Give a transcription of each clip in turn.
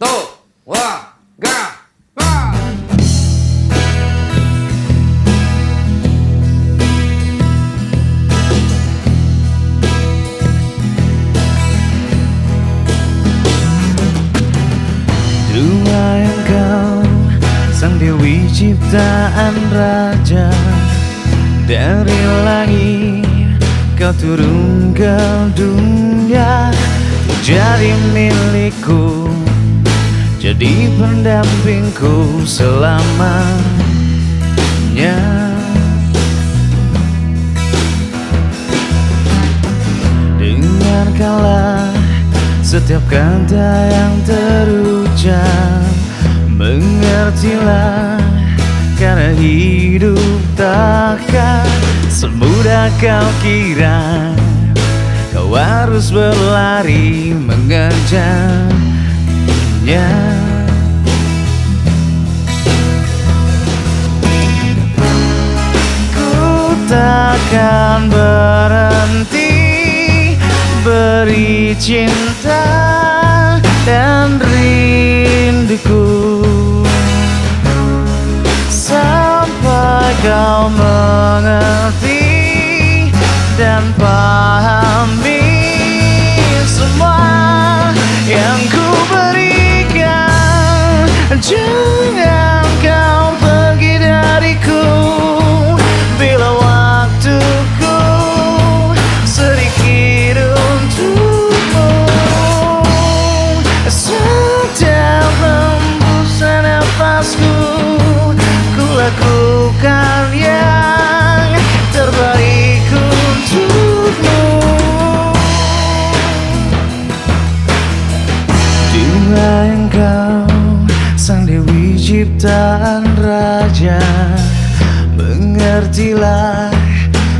Satu, dua, tiga, empat. Dua engkau, sang dewi ciptaan raja. Dari langit kau turun ke dunia, jadi milikku, jadi pendampingku selamanya. Dengarkanlah setiap kata yang terucap, mengertilah, karena hidup takkan semudah kau kira. Kau harus berlari mengejarnya. Ku takkan berhenti beri cinta dan rinduku sampai kau mengerti dan pahami semua yang ku berikan. Jangan kau pergi dariku bila waktuku sedikit untukmu. Setiap hembusan nafasku, ku lakukan yang terbaik untukmu. Dua engkau, sang dewi ciptaan raja. Mengertilah,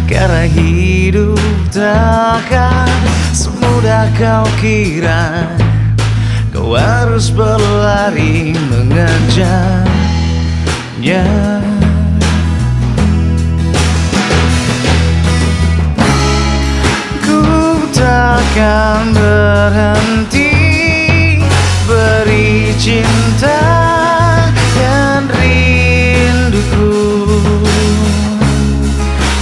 karena hidup takkan semudah kau kira. Kau harus berlari mengejarnya. Ku takkan berhenti beri cinta dan rinduku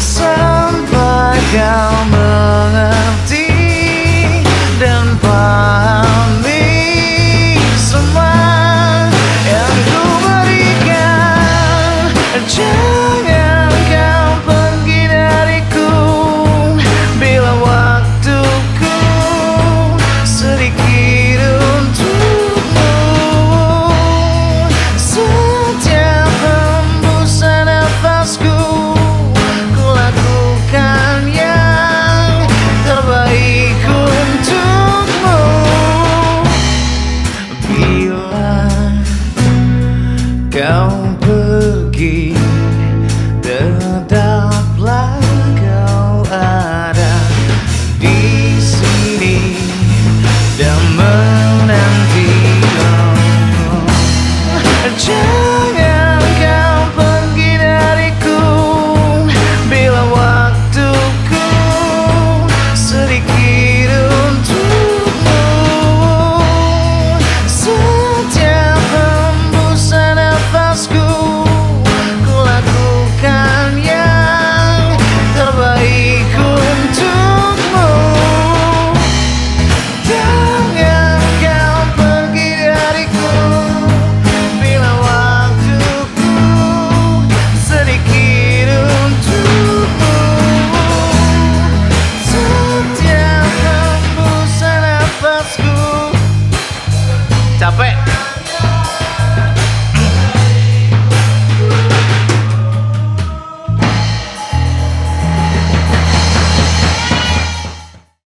sampai kau mengerti dan pahami semua yang ku berikan. Jangan kau pergi dariku bila waktuku sedikit untukmu. Setiap hembusan nafasku, ku lakukan yang terbaik untukmu. Bila kau pergi